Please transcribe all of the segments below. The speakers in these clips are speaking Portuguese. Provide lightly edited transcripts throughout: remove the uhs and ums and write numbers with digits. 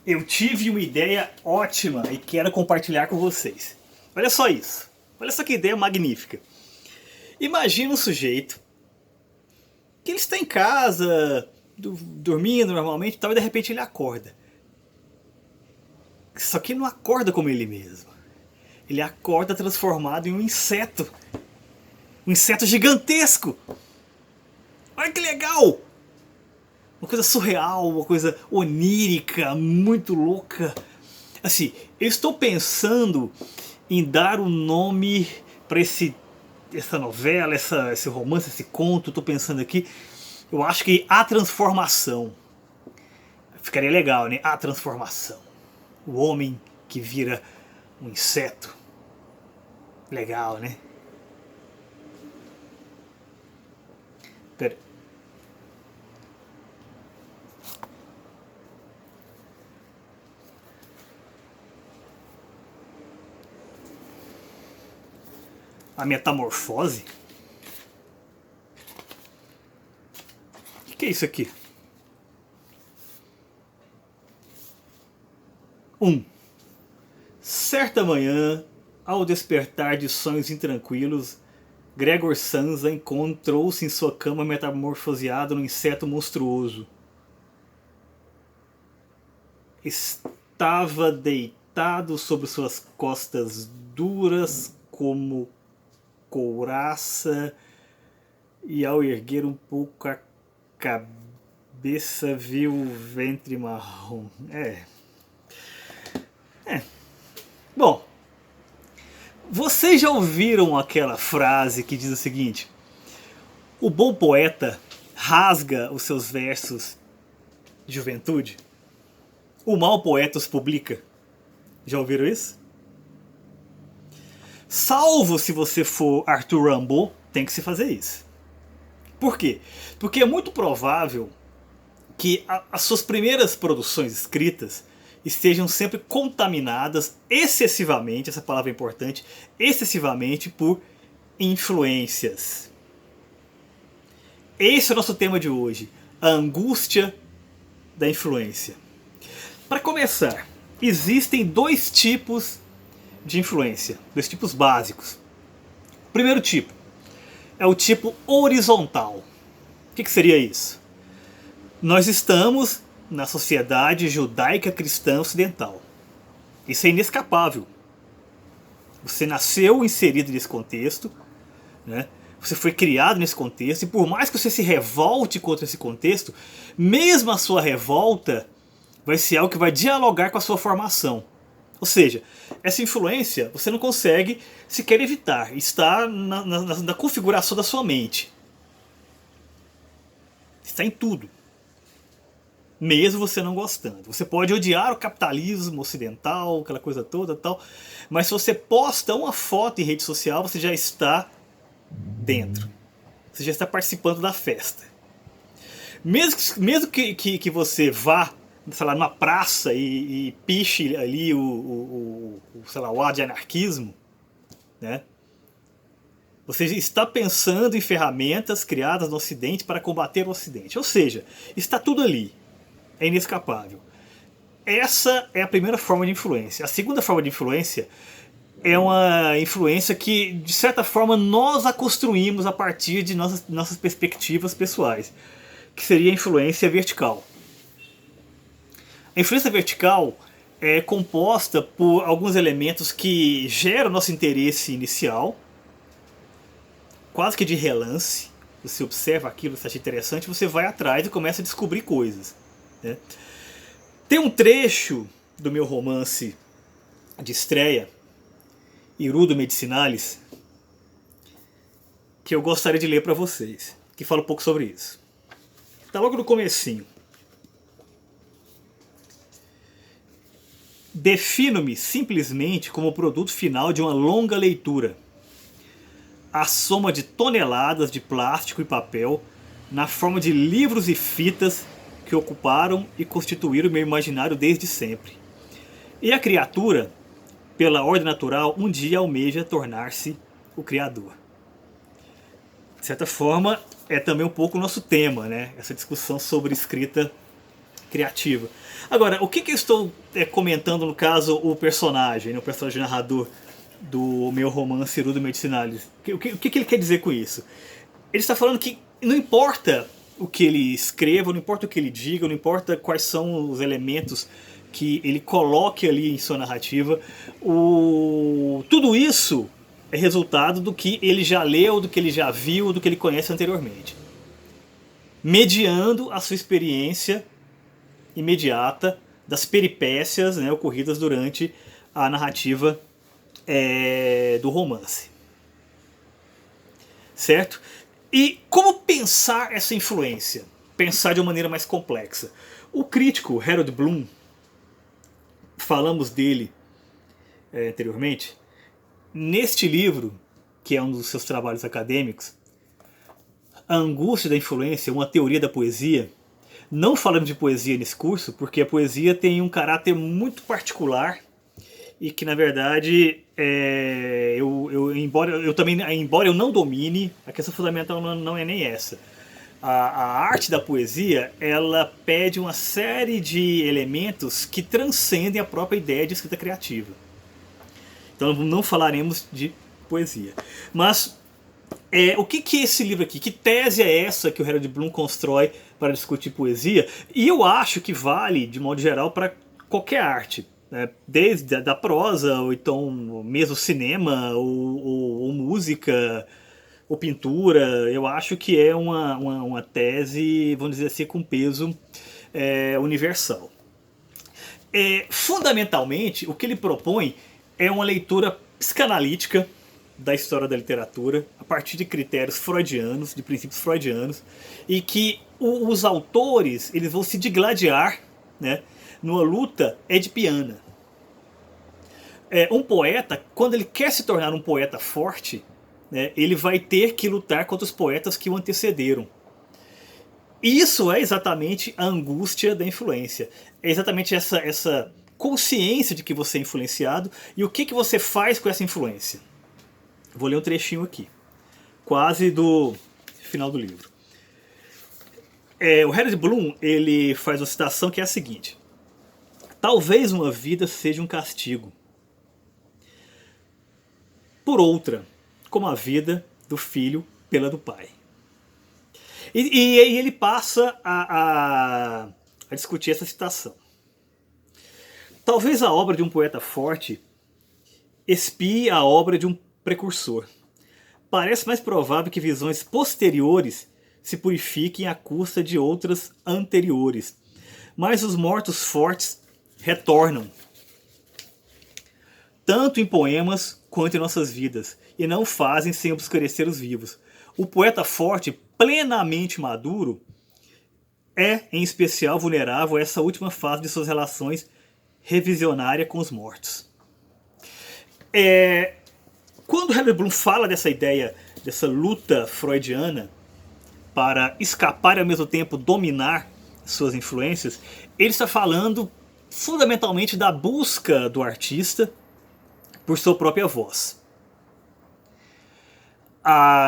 Eu tive uma ideia ótima e quero compartilhar com vocês. Olha só isso. Olha só que ideia magnífica. Imagina um sujeito que ele está em casa, dormindo normalmente e tal, e de repente ele acorda. Só que ele não acorda como ele mesmo. Ele acorda transformado em um inseto. Um inseto gigantesco. Olha que legal! Uma coisa surreal, uma coisa onírica, muito louca. Assim, eu estou pensando em dar um nome para essa novela, esse romance, esse conto. Estou pensando aqui. Eu acho que A Transformação. Ficaria legal, né? A Transformação. O homem que vira um inseto. Legal, né? Pera. A metamorfose? O que é isso aqui? 1. Certa manhã, ao despertar de sonhos intranquilos, Gregor Samsa encontrou-se em sua cama metamorfoseado num inseto monstruoso. Estava deitado sobre suas costas duras como couraça e ao erguer um pouco a cabeça viu o ventre marrom. Bom, vocês já ouviram aquela frase que diz o seguinte: o bom poeta rasga os seus versos de juventude, o mau poeta os publica. Já ouviram isso? Salvo se você for Arthur Rimbaud, tem que se fazer isso. Por quê? Porque é muito provável que as suas primeiras produções escritas estejam sempre contaminadas excessivamente, essa palavra é importante, excessivamente por influências. Esse é o nosso tema de hoje, a angústia da influência. Para começar, existem dois tipos de influência, dois tipos básicos. O primeiro tipo é o tipo horizontal. O que seria isso? Nós estamos na sociedade judaica cristã ocidental. Isso é inescapável. Você nasceu inserido nesse contexto, né? Você foi criado nesse contexto, e por mais que você se revolte contra esse contexto, mesmo a sua revolta vai ser algo que vai dialogar com a sua formação. Ou seja, essa influência você não consegue sequer evitar, está na configuração da sua mente. Está em tudo. Mesmo você não gostando. Você pode odiar o capitalismo ocidental, aquela coisa toda tal, mas se você posta uma foto em rede social, você já está dentro. Você já está participando da festa. Mesmo que você vá, sei lá, numa praça e piche ali sei lá, o ar de anarquismo, né? Você está pensando em ferramentas criadas no Ocidente para combater o Ocidente. Ou seja, está tudo ali. É inescapável. Essa é a primeira forma de influência. A segunda forma de influência é uma influência que, de certa forma, nós a construímos a partir de nossas perspectivas pessoais, que seria a influência vertical. A influência vertical é composta por alguns elementos que geram nosso interesse inicial, quase que de relance. Você observa aquilo, você acha interessante, você vai atrás e começa a descobrir coisas, né? Tem um trecho do meu romance de estreia, Irudo Medicinalis, que eu gostaria de ler para vocês, que fala um pouco sobre isso. Está logo no comecinho. Defino-me simplesmente como o produto final de uma longa leitura. A soma de toneladas de plástico e papel na forma de livros e fitas que ocuparam e constituíram meu imaginário desde sempre. E a criatura, pela ordem natural, um dia almeja tornar-se o Criador. De certa forma, é também um pouco o nosso tema, né? Essa discussão sobre escrita criativa. Agora, o que eu estou comentando, no caso, o personagem narrador do meu romance Rudo Medicinalis? O que ele quer dizer com isso? Ele está falando que não importa o que ele escreva, não importa o que ele diga, não importa quais são os elementos que ele coloque ali em sua narrativa, tudo isso é resultado do que ele já leu, do que ele já viu, do que ele conhece anteriormente, mediando a sua experiência imediata das peripécias, né, ocorridas durante a narrativa do romance. Certo? E como pensar essa influência? Pensar de uma maneira mais complexa. O crítico Harold Bloom, falamos dele anteriormente, neste livro, que é um dos seus trabalhos acadêmicos, A Angústia da Influência, uma teoria da poesia. Não falamos de poesia nesse curso, porque a poesia tem um caráter muito particular e que, na verdade, embora eu não domine, a questão fundamental não é nem essa. A arte da poesia, ela pede uma série de elementos que transcendem a própria ideia de escrita criativa. Então não falaremos de poesia. Mas o que é esse livro aqui? Que tese é essa que o Harold Bloom constrói para discutir poesia? E eu acho que vale, de modo geral, para qualquer arte. Desde da prosa, ou então mesmo cinema, ou música, ou pintura. Eu acho que é uma tese, vamos dizer assim, com peso universal. Fundamentalmente, o que ele propõe é uma leitura psicanalítica da história da literatura, a partir de critérios freudianos, de princípios freudianos, e que os autores eles vão se digladiar, né, numa luta edipiana. Um poeta, quando ele quer se tornar um poeta forte, né, ele vai ter que lutar contra os poetas que o antecederam. Isso é exatamente a angústia da influência. É exatamente essa consciência de que você é influenciado e o que você faz com essa influência. Vou ler um trechinho aqui, quase do final do livro. O Harold Bloom ele faz uma citação que é a seguinte: talvez uma vida seja um castigo por outra, como a vida do filho pela do pai. E ele passa a discutir essa citação. Talvez a obra de um poeta forte expie a obra de um precursor. Parece mais provável que visões posteriores se purifiquem à custa de outras anteriores. Mas os mortos fortes retornam, tanto em poemas quanto em nossas vidas, e não fazem sem obscurecer os vivos. O poeta forte, plenamente maduro, é, em especial, vulnerável a essa última fase de suas relações revisionárias com os mortos. Quando Harold Bloom fala dessa ideia, dessa luta freudiana para escapar e ao mesmo tempo dominar suas influências, ele está falando fundamentalmente da busca do artista por sua própria voz.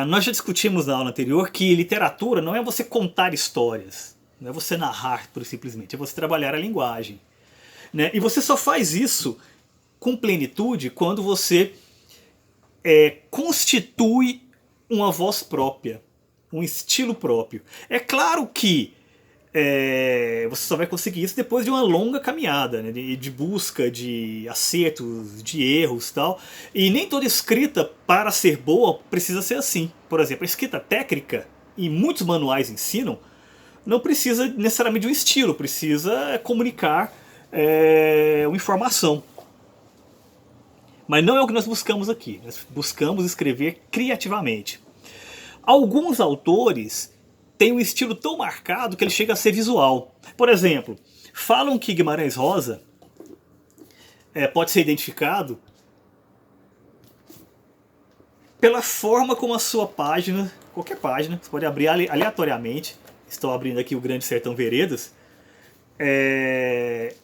Nós já discutimos na aula anterior que literatura não é você contar histórias, não é você narrar pura e simplesmente, é você trabalhar a linguagem. Né? E você só faz isso com plenitude quando você constitui uma voz própria, um estilo próprio. É claro que você só vai conseguir isso depois de uma longa caminhada, né, de busca, de acertos, de erros e tal. E nem toda escrita, para ser boa, precisa ser assim. Por exemplo, a escrita técnica, e muitos manuais ensinam, não precisa necessariamente de um estilo, precisa comunicar uma informação. Mas não é o que nós buscamos aqui. Nós buscamos escrever criativamente. Alguns autores têm um estilo tão marcado que ele chega a ser visual. Por exemplo, falam que Guimarães Rosa pode ser identificado pela forma como a sua página, qualquer página, você pode abrir aleatoriamente, estou abrindo aqui o Grande Sertão Veredas, é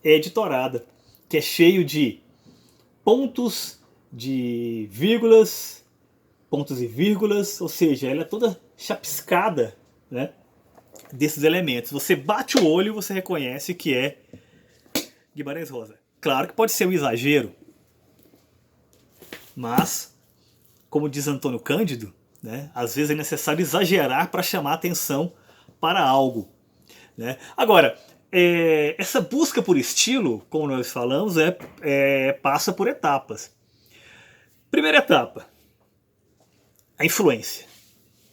editorada, que é cheio de pontos, de vírgulas, pontos e vírgulas, ou seja, ela é toda chapiscada, né? desses elementos. Você bate o olho e você reconhece que é Guimarães Rosa. Claro que pode ser um exagero, mas, como diz Antônio Cândido, né, às vezes é necessário exagerar para chamar atenção para algo. Né? Agora, essa busca por estilo, como nós falamos, passa por etapas. Primeira etapa, a influência.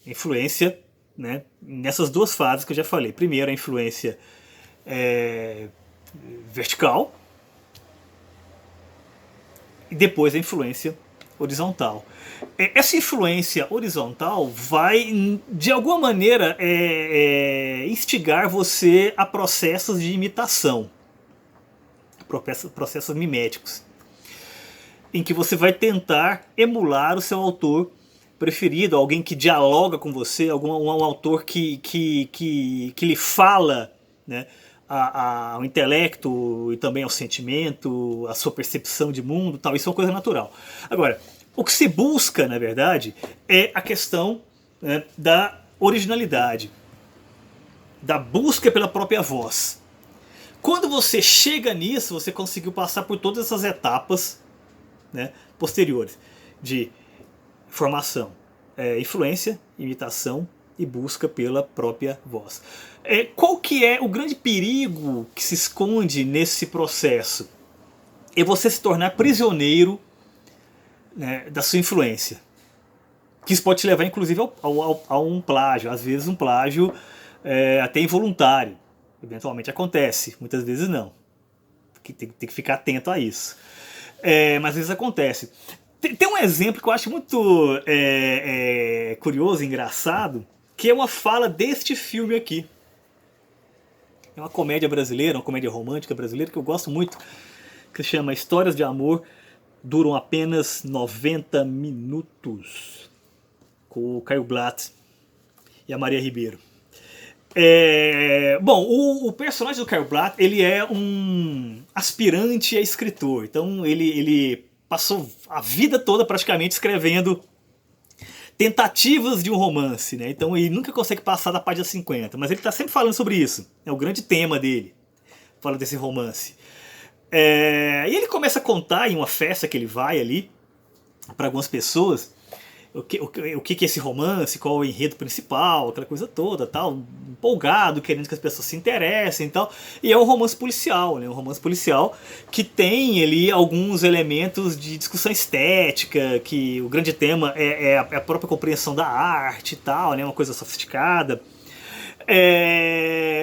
A influência, né, nessas duas fases que eu já falei. Primeiro, a influência vertical, e depois a influência horizontal. Essa influência horizontal vai, de alguma maneira, instigar você a processos de imitação, processos miméticos, em que você vai tentar emular o seu autor preferido, alguém que dialoga com você, um autor que lhe fala, né, ao intelecto e também ao sentimento, a sua percepção de mundo, tal. Isso é uma coisa natural. Agora, o que se busca, na verdade, é a questão, né, da originalidade, da busca pela própria voz. Quando você chega nisso, você conseguiu passar por todas essas etapas, né, posteriores de formação, influência, imitação e busca pela própria voz. Qual que é o grande perigo que se esconde nesse processo? É você se tornar prisioneiro, né, da sua influência. Que isso pode te levar, inclusive, a um plágio. Às vezes um plágio até involuntário. Eventualmente acontece, muitas vezes não. Tem que ficar atento a isso. Mas às vezes acontece. Tem um exemplo que eu acho muito curioso, engraçado, que é uma fala deste filme aqui. É uma comédia brasileira, uma comédia romântica brasileira que eu gosto muito, que se chama Histórias de Amor Duram Apenas 90 Minutos, com o Caio Blatt e a Maria Ribeiro. Bom, o personagem do Caio Blatt, ele é um aspirante a escritor. Então ele passou a vida toda praticamente escrevendo tentativas de um romance, né? Então ele nunca consegue passar da página 50, mas ele está sempre falando sobre isso. É o grande tema dele, fala desse romance. E ele começa a contar em uma festa que ele vai ali para algumas pessoas o que é esse romance, qual é o enredo principal, aquela coisa toda, tal, empolgado, querendo que as pessoas se interessem e tal. E é um romance policial, né? Um romance policial que tem ali alguns elementos de discussão estética, que o grande tema é a própria compreensão da arte e tal, né? Uma coisa sofisticada.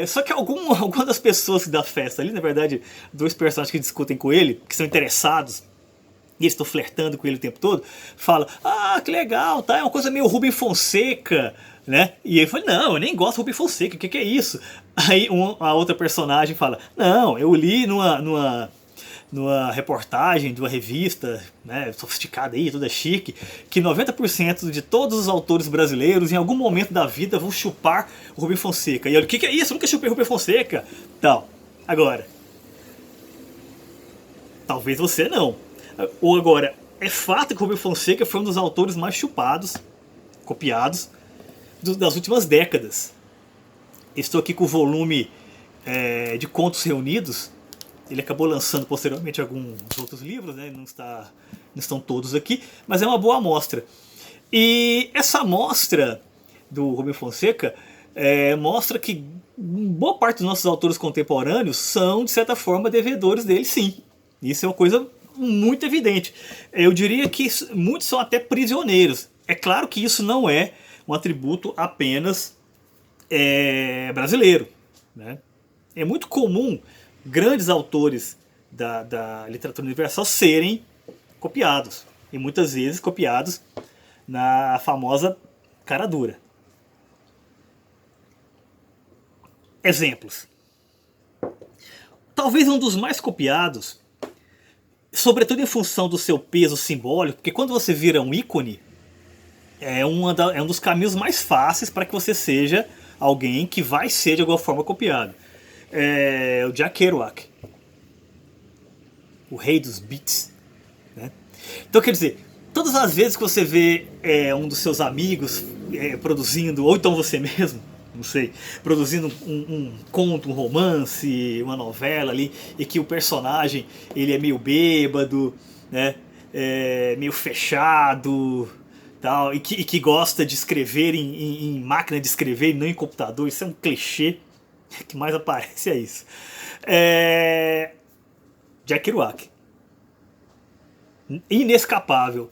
Só que algumas das pessoas da festa ali, na verdade, dois personagens que discutem com ele, que são interessados, e eles estão flertando com ele o tempo todo, fala, que legal, tá? É uma coisa meio Rubem Fonseca, né? E ele fala, não, eu nem gosto do Rubem Fonseca, o que é isso? Aí a outra personagem fala, não, eu li numa reportagem de uma revista, né, sofisticada aí, toda chique, que 90% de todos os autores brasileiros em algum momento da vida vão chupar o Rubem Fonseca. E eu, o que é isso? Eu nunca chupei o Rubem Fonseca. Tal. Agora, talvez você não. Ou agora, é fato que o Rubem Fonseca foi um dos autores mais chupados, copiados, das últimas décadas. Estou aqui com o volume de contos reunidos. Ele acabou lançando posteriormente alguns outros livros, né? Não estão todos aqui, mas é uma boa amostra. E essa amostra do Rubem Fonseca mostra que boa parte dos nossos autores contemporâneos são, de certa forma, devedores dele, sim. Isso é uma coisa muito evidente. Eu diria que muitos são até prisioneiros. É claro que isso não é um atributo apenas brasileiro, né? É muito comum grandes autores da literatura universal serem copiados. E muitas vezes copiados na famosa cara dura. Exemplos. Talvez um dos mais copiados, sobretudo em função do seu peso simbólico, porque quando você vira um ícone, é um dos caminhos mais fáceis para que você seja alguém que vai ser de alguma forma copiado. O Jack Kerouac, o rei dos beats, né? Então, quer dizer, todas as vezes que você vê um dos seus amigos produzindo, ou então você mesmo, não sei, produzindo um conto, um romance, uma novela ali, e que o personagem ele é meio bêbado, né? Meio fechado, tal, e que gosta de escrever em máquina de escrever e não em computador. Isso é um clichê que mais aparece, é isso. Jack Kerouac. Inescapável.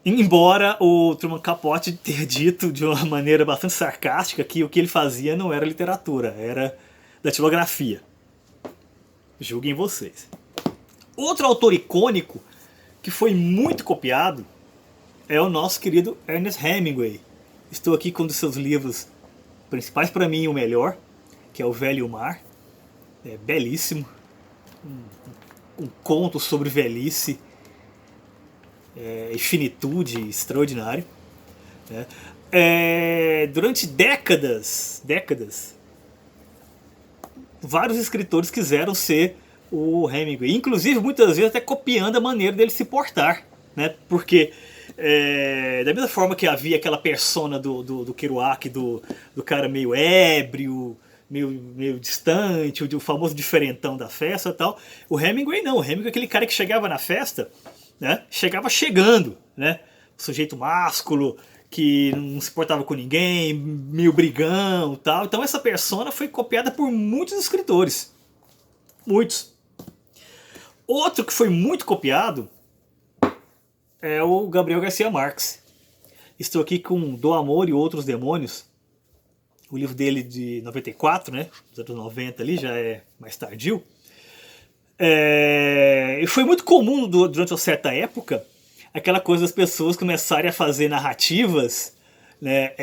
Embora o Truman Capote tenha dito de uma maneira bastante sarcástica que o que ele fazia não era literatura, era datilografia. Julguem vocês. Outro autor icônico que foi muito copiado é o nosso querido Ernest Hemingway. Estou aqui com um dos seus livros principais, para mim o melhor, que é O Velho e o Mar. É belíssimo. Um conto sobre velhice e finitude extraordinário. Durante décadas, vários escritores quiseram ser o Hemingway, inclusive muitas vezes até copiando a maneira dele se portar, né? Porque da mesma forma que havia aquela persona do Kerouac, do cara meio ébrio, meio distante, o famoso diferentão da festa e tal, o Hemingway não, o Hemingway é aquele cara que chegava na festa, né? Chegava chegando, né? Sujeito másculo, que não se portava com ninguém, meio brigão e tal. Então essa persona foi copiada por muitos escritores. Muitos. Outro que foi muito copiado é o Gabriel Garcia Marques. Estou aqui com Do Amor e Outros Demônios, o livro dele de 94, né? Dos anos 90 ali, já é mais tardio. E foi muito comum durante uma certa época aquela coisa das pessoas começarem a fazer narrativas, né,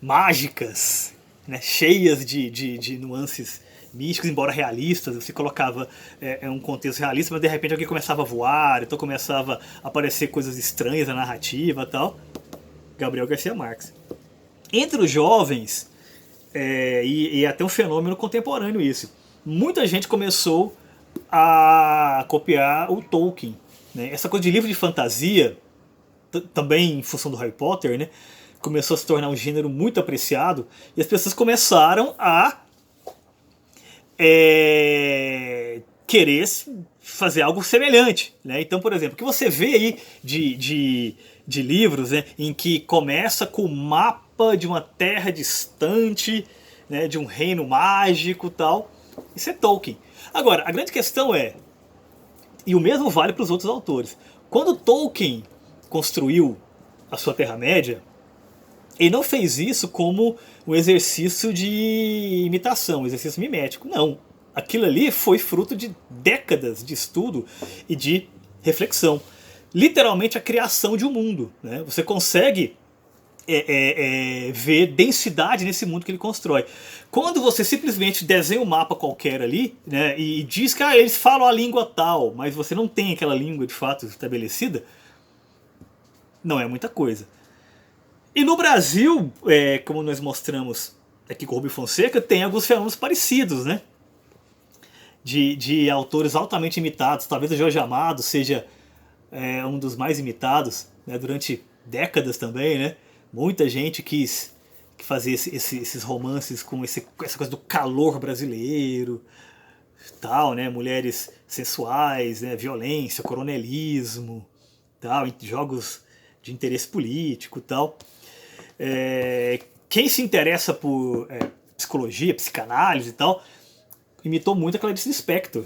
mágicas, né, cheias de nuances místicas, embora realistas. Você colocava um contexto realista, mas de repente alguém começava a voar, então começava a aparecer coisas estranhas na narrativa e tal. Gabriel Garcia Marques. Entre os jovens, e até um fenômeno contemporâneo isso, muita gente começou a copiar o Tolkien, né? Essa coisa de livro de fantasia, também em função do Harry Potter, né? Começou a se tornar um gênero muito apreciado, e as pessoas começaram a querer fazer algo semelhante, né? Então, por exemplo, o que você vê aí de livros, né, em que começa com o mapa de uma terra distante, né, de um reino mágico e tal, isso é Tolkien. Agora, a grande questão e o mesmo vale para os outros autores, quando Tolkien construiu a sua Terra-média, ele não fez isso como um exercício de imitação, um exercício mimético, não. Aquilo ali foi fruto de décadas de estudo e de reflexão. Literalmente a criação de um mundo, né? Você consegue ver densidade nesse mundo que ele constrói. Quando você simplesmente desenha um mapa qualquer ali, né, e diz que eles falam a língua tal, mas você não tem aquela língua de fato estabelecida, não é muita coisa. E no Brasil, como nós mostramos aqui com o Rubem Fonseca, tem alguns fenômenos parecidos, né? De autores altamente imitados. Talvez o Jorge Amado seja um dos mais imitados, né, durante décadas também, né? Muita gente quis fazer esses romances com essa coisa do calor brasileiro, tal, né? Mulheres sensuais, né? Violência, coronelismo, tal, jogos de interesse político, tal. Quem se interessa por psicologia, psicanálise e tal, imitou muito a Clarice Lispector.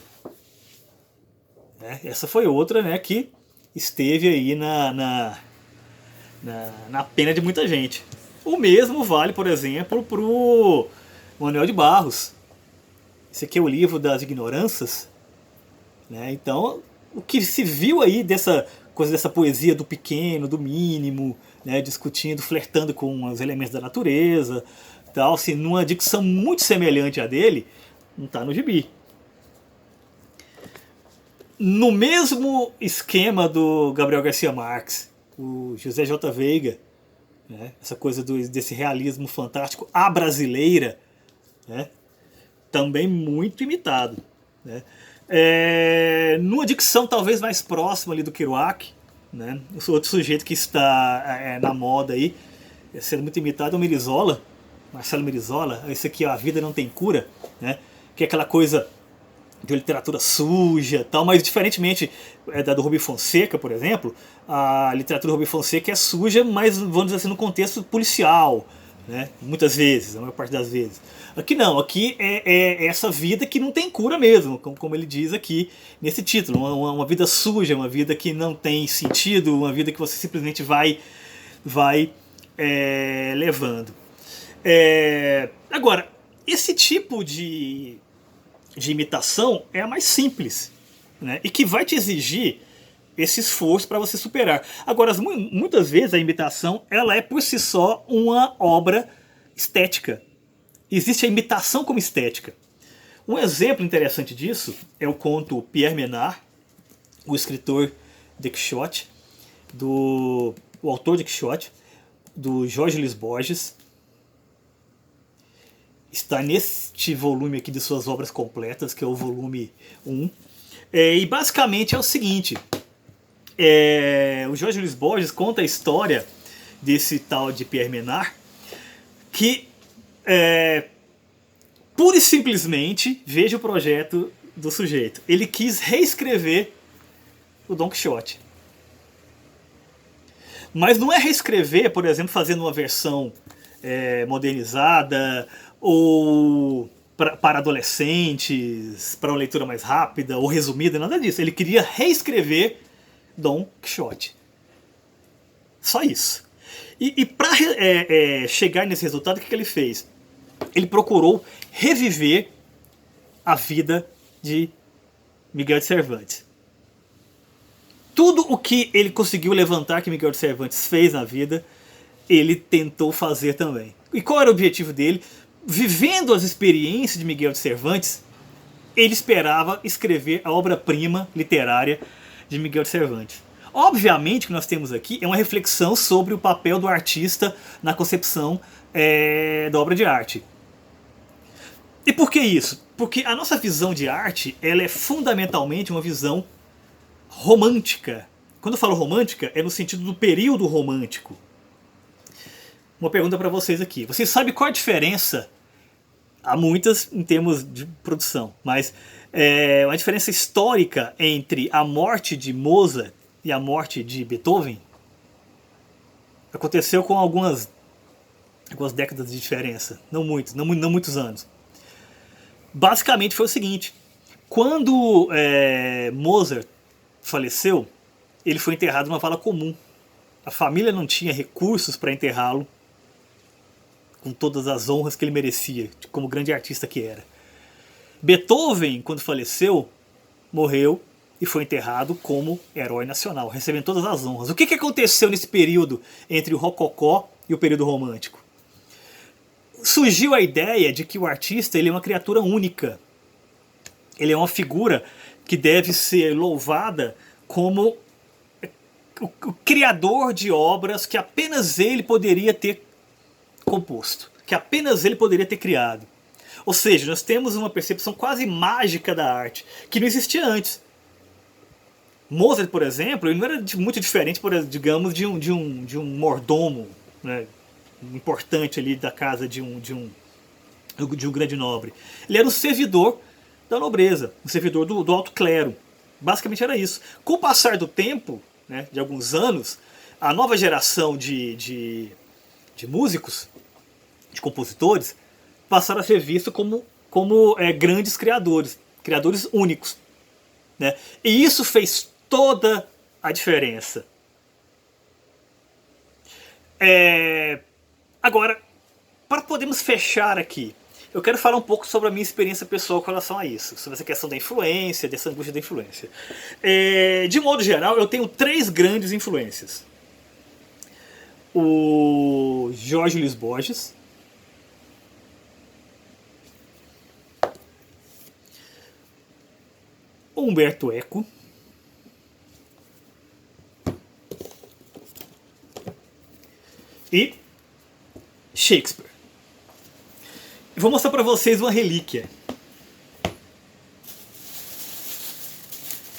Essa foi outra, né, que esteve aí na pena de muita gente. O mesmo vale, por exemplo, para o Manuel de Barros. Esse aqui é o livro das ignorâncias, né? Então, o que se viu aí dessa coisa, dessa poesia do pequeno, do mínimo, né, discutindo, flertando com os elementos da natureza, tal, assim, numa dicção muito semelhante à dele, não está no gibi. No mesmo esquema do Gabriel Garcia Marques, o José J. Veiga, né, essa coisa desse realismo fantástico à brasileira, né, também muito imitado, né. Numa dicção talvez mais próxima ali do Kerouac, né, outro sujeito que está na moda aí sendo muito imitado, é o Merizola, Marcelo Merizola. Esse aqui, ó, A Vida Não Tem Cura, né? Que é aquela coisa de literatura suja, tal, mas diferentemente da do Rubem Fonseca, por exemplo, a literatura do Rubem Fonseca é suja, mas vamos dizer assim, no contexto policial, né? Muitas vezes, a maior parte das vezes. Aqui não, aqui é essa vida que não tem cura mesmo, como ele diz aqui nesse título, uma vida suja, uma vida que não tem sentido, uma vida que você simplesmente vai levando. Agora, esse tipo de imitação é a mais simples, né? E que vai te exigir esse esforço para você superar. Agora, muitas vezes a imitação ela é por si só uma obra estética. Existe a imitação como estética. Um exemplo interessante disso é o conto Pierre Menard, o escritor de Quixote, o autor de Quixote, do Jorge Luis Borges. Está neste volume aqui de suas obras completas, que é o volume 1. E basicamente é o seguinte: o Jorge Luis Borges conta a história desse tal de Pierre Menard, que pura e simplesmente, veja o projeto do sujeito. Ele quis reescrever o Don Quixote. Mas não é reescrever, por exemplo, fazendo uma versão modernizada ou para adolescentes, para uma leitura mais rápida ou resumida, nada disso. Ele queria reescrever Don Quixote. Só isso. E para chegar nesse resultado, o que ele fez? Ele procurou reviver a vida de Miguel de Cervantes. Tudo o que ele conseguiu levantar que Miguel de Cervantes fez na vida, ele tentou fazer também. E qual era o objetivo dele? Vivendo as experiências de Miguel de Cervantes, ele esperava escrever a obra-prima literária de Miguel de Cervantes. Obviamente o que nós temos aqui é uma reflexão sobre o papel do artista na concepção da obra de arte. E por que isso? Porque a nossa visão de arte ela é fundamentalmente uma visão romântica. Quando eu falo romântica, é no sentido do período romântico. Uma pergunta para vocês aqui. Vocês sabem qual a diferença? Há muitas em termos de produção, mas uma diferença histórica entre a morte de Mozart e a morte de Beethoven aconteceu com algumas décadas de diferença, não muitos anos. Basicamente foi o seguinte: quando Mozart faleceu, ele foi enterrado numa vala comum. A família não tinha recursos para enterrá-lo com todas as honras que ele merecia, como grande artista que era. Beethoven, quando faleceu, morreu e foi enterrado como herói nacional, recebendo todas as honras. O que aconteceu nesse período entre o Rococó e o período romântico? Surgiu a ideia de que o artista ele é uma criatura única. Ele é uma figura que deve ser louvada como o criador de obras que apenas ele poderia ter composto, que apenas ele poderia ter criado. Ou seja, nós temos uma percepção quase mágica da arte, que não existia antes. Mozart, por exemplo, ele não era muito diferente, digamos, de um mordomo, né, importante ali da casa de um grande nobre. Ele era um servidor da nobreza, um servidor do alto clero. Basicamente era isso. Com o passar do tempo, né, de alguns anos, a nova geração de músicos, de compositores, passaram a ser vistos como grandes criadores únicos, né? E isso fez toda a diferença. Agora, para podermos fechar aqui, eu quero falar um pouco sobre a minha experiência pessoal com relação a isso, sobre essa questão da influência, dessa angústia da influência. De modo geral, eu tenho 3 grandes influências. O Jorge Luis Borges, Humberto Eco e Shakespeare. Eu vou mostrar para vocês uma relíquia.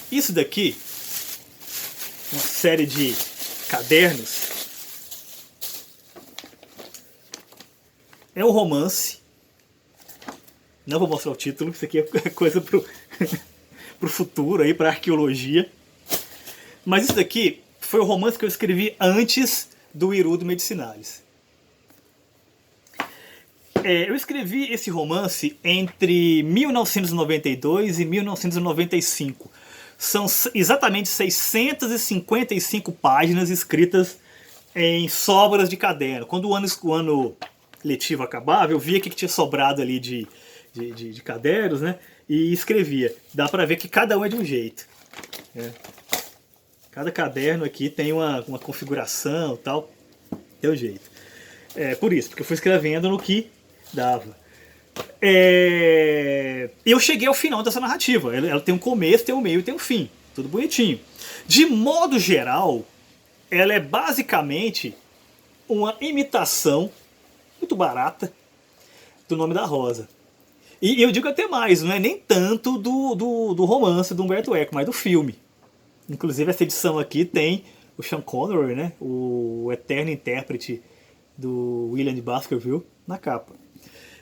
Isso daqui, uma série de cadernos É um romance. Não vou mostrar o título, isso aqui é coisa pro, pro futuro, aí, pra arqueologia. Mas isso daqui foi o romance que eu escrevi antes do Irudo Medicinalis. Eu escrevi esse romance entre 1992 e 1995. São exatamente 655 páginas escritas em sobras de caderno. Quando o ano letivo acabava, eu via o que tinha sobrado ali de cadernos, né? E escrevia. Dá pra ver que cada um é de um jeito. Né? Cada caderno aqui tem uma configuração e tal. Tem um jeito. Por isso, porque eu fui escrevendo no que dava. Eu cheguei ao final dessa narrativa. Ela tem um começo, tem um meio e tem um fim. Tudo bonitinho. De modo geral, ela é basicamente uma imitação muito barata do Nome da Rosa. E eu digo até mais, não é nem tanto do romance do Humberto Eco, mas do filme. Inclusive essa edição aqui tem o Sean Connery, né, o eterno intérprete do William de Baskerville, na capa.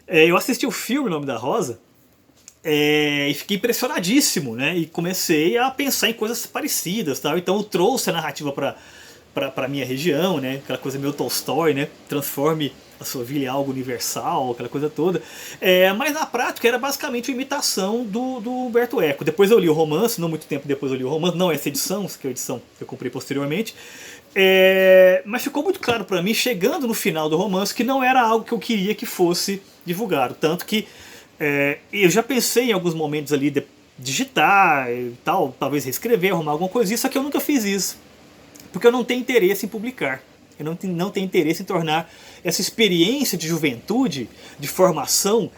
Eu assisti o filme Nome da Rosa e fiquei impressionadíssimo, né, e comecei a pensar em coisas parecidas, tal. Então eu trouxe a narrativa para minha região, né, aquela coisa meio Tolstói, né, transforme a sua vida em algo universal, aquela coisa toda. Mas na prática era basicamente uma imitação do Humberto Eco. Depois eu li o romance, não muito tempo depois eu li o romance, não essa edição, que é a edição que eu comprei posteriormente. Mas ficou muito claro para mim, chegando no final do romance, que não era algo que eu queria que fosse divulgado. Tanto que eu já pensei em alguns momentos ali de digitar e tal, talvez reescrever, arrumar alguma coisa, só que eu nunca fiz isso. Porque eu não tenho interesse em publicar. Eu não tenho interesse em tornar essa experiência de juventude, de formação,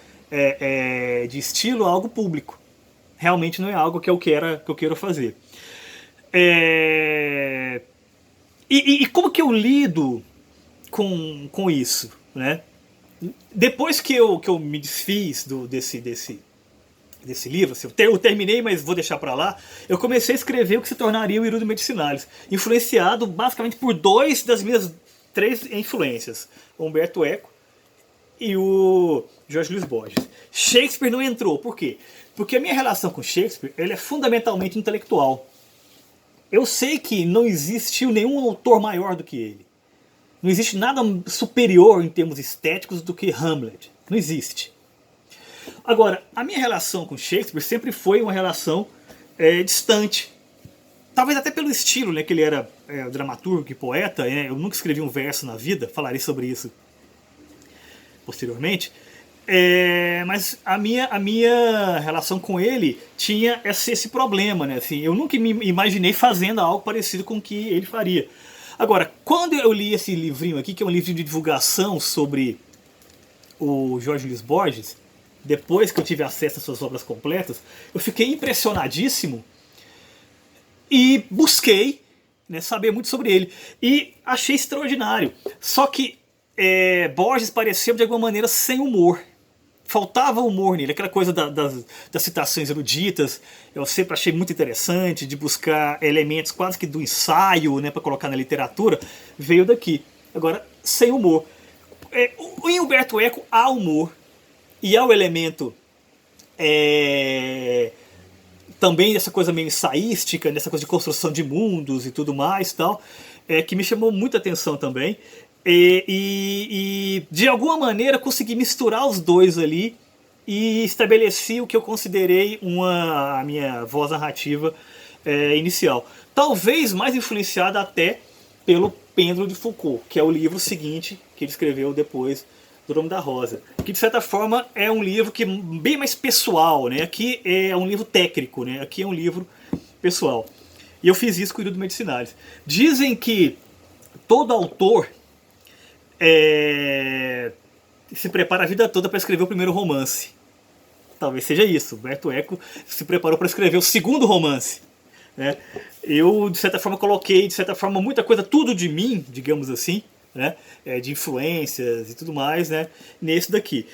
de estilo, algo público. Realmente não é algo que eu quero fazer. E como que eu lido com isso? Né? Depois que eu me desfiz desse livro, assim, eu terminei, mas vou deixar para lá, eu comecei a escrever o que se tornaria o Irudo Medicinalis, influenciado basicamente por dois das minhas três influências, o Humberto Eco e o Jorge Luiz Borges. Shakespeare não entrou, por quê? Porque a minha relação com Shakespeare ela é fundamentalmente intelectual. Eu sei que não existiu nenhum autor maior do que ele. Não existe nada superior em termos estéticos do que Hamlet. Não existe. Agora, a minha relação com Shakespeare sempre foi uma relação distante. Talvez até pelo estilo, né, que ele era dramaturgo e poeta. Eu nunca escrevi um verso na vida, falarei sobre isso posteriormente. Mas a minha relação com ele tinha esse problema. Né, assim, eu nunca me imaginei fazendo algo parecido com o que ele faria. Agora, quando eu li esse livrinho aqui, que é um livro de divulgação sobre o Jorge Luiz Borges, depois que eu tive acesso às suas obras completas, eu fiquei impressionadíssimo e busquei, né, saber muito sobre ele. E achei extraordinário. Só que Borges pareceu de alguma maneira sem humor. Faltava humor nele, aquela coisa das citações eruditas. Eu sempre achei muito interessante, de buscar elementos quase que do ensaio, né, para colocar na literatura, veio daqui. Agora, sem humor. Em Humberto Eco há humor. E há o elemento também dessa coisa meio ensaística, dessa coisa de construção de mundos e tudo mais, tal, que me chamou muita atenção também. E de alguma maneira consegui misturar os dois ali e estabeleci o que eu considerei a minha voz narrativa inicial. Talvez mais influenciada até pelo Pêndulo de Foucault, que é o livro seguinte que ele escreveu depois do Nome da Rosa, que de certa forma é um livro que é bem mais pessoal, né? Aqui é um livro técnico, né? Aqui é um livro pessoal. E eu fiz isso com o Irudo Medicinalis. Dizem que todo autor se prepara a vida toda para escrever o primeiro romance. Talvez seja isso. Humberto Eco se preparou para escrever o segundo romance. Né? Eu, de certa forma, coloquei, de certa forma, muita coisa, tudo de mim, digamos assim, né? De influências e tudo mais, né? Nesse daqui.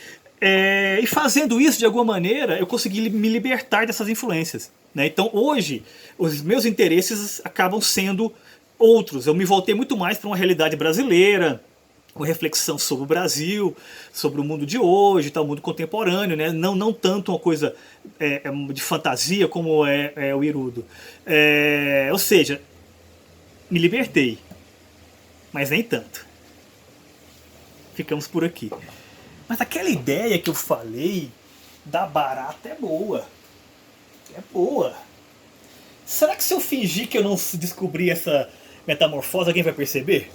E fazendo isso, de alguma maneira, eu consegui me libertar dessas influências. Né? Então, hoje, os meus interesses acabam sendo outros. Eu me voltei muito mais para uma realidade brasileira, com reflexão sobre o Brasil, sobre o mundo de hoje, tá, o mundo contemporâneo, né? Não tanto uma coisa de fantasia como é o Irudo. Ou seja, me libertei, mas nem tanto. Ficamos por aqui. Mas aquela ideia que eu falei da barata é boa. É boa. Será que se eu fingir que eu não descobri essa metamorfose, alguém vai perceber?